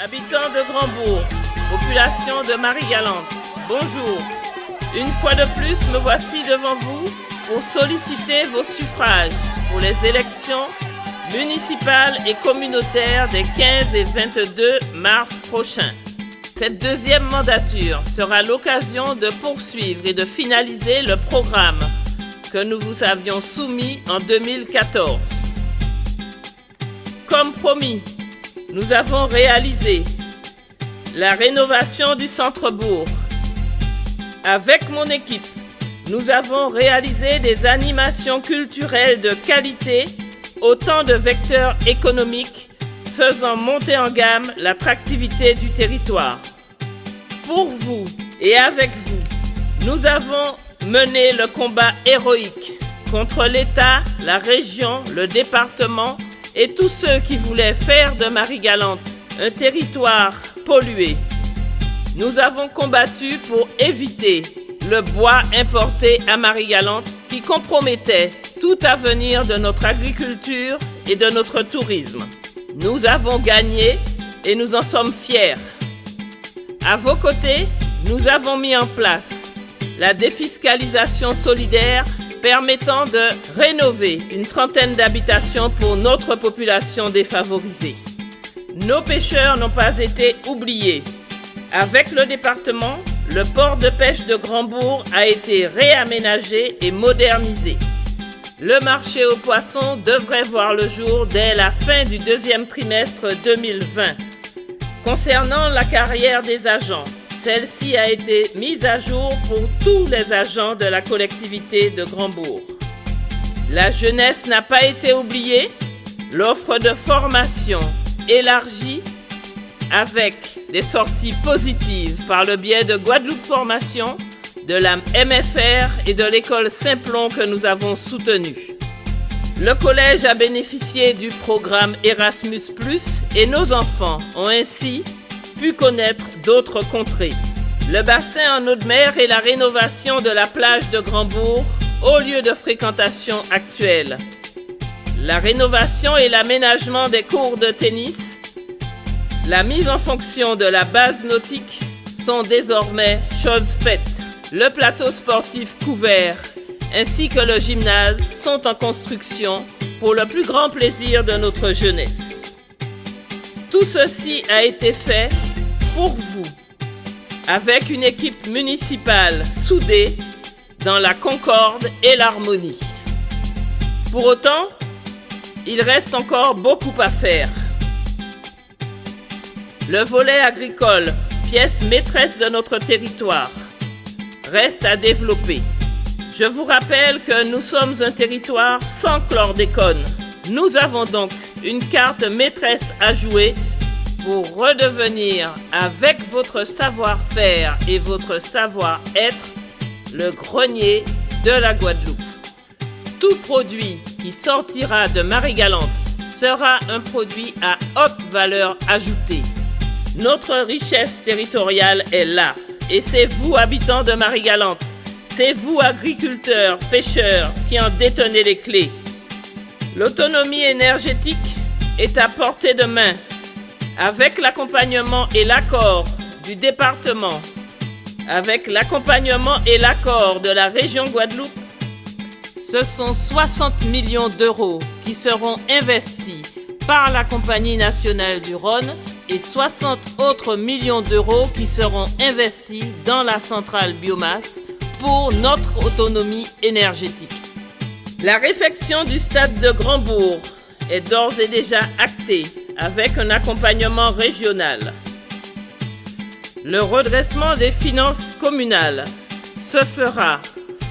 Habitants de Grandbourg, population de Marie-Galante, bonjour. Une fois de plus, me voici devant vous pour solliciter vos suffrages pour les élections municipales et communautaires des 15 et 22 mars prochains. Cette deuxième mandature sera l'occasion de poursuivre et de finaliser le programme que nous vous avions soumis en 2014. Comme promis, nous avons réalisé la rénovation du centre-bourg. Avec mon équipe, nous avons réalisé des animations culturelles de qualité, autant de vecteurs économiques faisant monter en gamme l'attractivité du territoire. Pour vous et avec vous, nous avons mené le combat héroïque contre l'État, la région, le département et tous ceux qui voulaient faire de Marie-Galante un territoire pollué. Nous avons combattu pour éviter le bois importé à Marie-Galante qui compromettait tout avenir de notre agriculture et de notre tourisme. Nous avons gagné et nous en sommes fiers. À vos côtés, nous avons mis en place la défiscalisation solidaire permettant de rénover une trentaine d'habitations pour notre population défavorisée. Nos pêcheurs n'ont pas été oubliés. Avec le département, le port de pêche de Grandbourg a été réaménagé et modernisé. Le marché aux poissons devrait voir le jour dès la fin du deuxième trimestre 2020. Concernant la carrière des agents, celle-ci a été mise à jour pour tous les agents de la collectivité de Grandbourg. La jeunesse n'a pas été oubliée. L'offre de formation élargie avec des sorties positives par le biais de Guadeloupe Formation, de la MFR et de l'école Saint-Plon que nous avons soutenue. Le collège a bénéficié du programme Erasmus+, et nos enfants ont ainsi pu connaître d'autres contrées. Le bassin en eau de mer et la rénovation de la plage de Grandbourg au lieu de fréquentation actuelle. La rénovation et l'aménagement des cours de tennis, la mise en fonction de la base nautique sont désormais chose faite. Le plateau sportif couvert ainsi que le gymnase sont en construction pour le plus grand plaisir de notre jeunesse. Tout ceci a été fait pour vous, avec une équipe municipale soudée dans la concorde et l'harmonie. Pour autant, il reste encore beaucoup à faire. Le volet agricole, pièce maîtresse de notre territoire, reste à développer. Je vous rappelle que nous sommes un territoire sans chlordécone. Nous avons donc une carte maîtresse à jouer pour redevenir, avec votre savoir-faire et votre savoir-être, le grenier de la Guadeloupe. Tout produit qui sortira de Marie-Galante sera un produit à haute valeur ajoutée. Notre richesse territoriale est là, et c'est vous, habitants de Marie-Galante, c'est vous, agriculteurs, pêcheurs, qui en détenez les clés. L'autonomie énergétique est à portée de main. Avec l'accompagnement et l'accord du département, avec l'accompagnement et l'accord de la région Guadeloupe, ce sont 60 millions d'euros qui seront investis par la Compagnie nationale du Rhône et 60 autres millions d'euros qui seront investis dans la centrale biomasse pour notre autonomie énergétique. La réfection du stade de Grandbourg est d'ores et déjà actée avec un accompagnement régional. Le redressement des finances communales se fera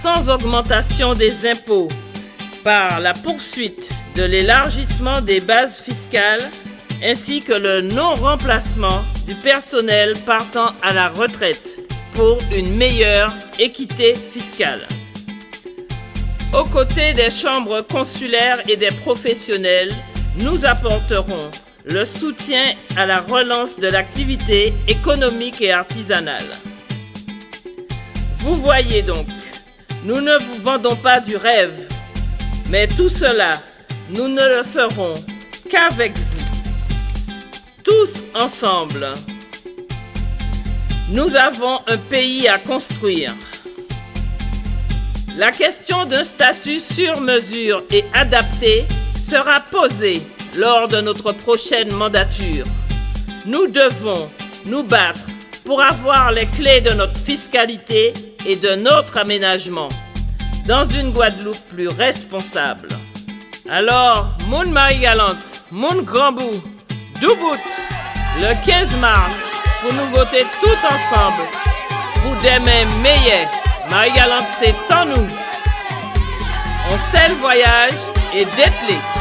sans augmentation des impôts par la poursuite de l'élargissement des bases fiscales ainsi que le non-remplacement du personnel partant à la retraite pour une meilleure équité fiscale. Aux côtés des chambres consulaires et des professionnels, nous apporterons le soutien à la relance de l'activité économique et artisanale. Vous voyez donc, nous ne vous vendons pas du rêve, mais tout cela, nous ne le ferons qu'avec vous. tous ensemble. Nous avons un pays à construire. La question d'un statut sur mesure et adapté sera posée lors de notre prochaine mandature. Nous devons nous battre pour avoir les clés de notre fiscalité et de notre aménagement dans une Guadeloupe plus responsable. Alors, Moun Marie-Galante, Moun Grand-Bout, Doubout, le 15 mars, pour nous voter tout ensemble pour des mains meilleures. Marie-Galante, c'est en nous. On sait le voyage et d'être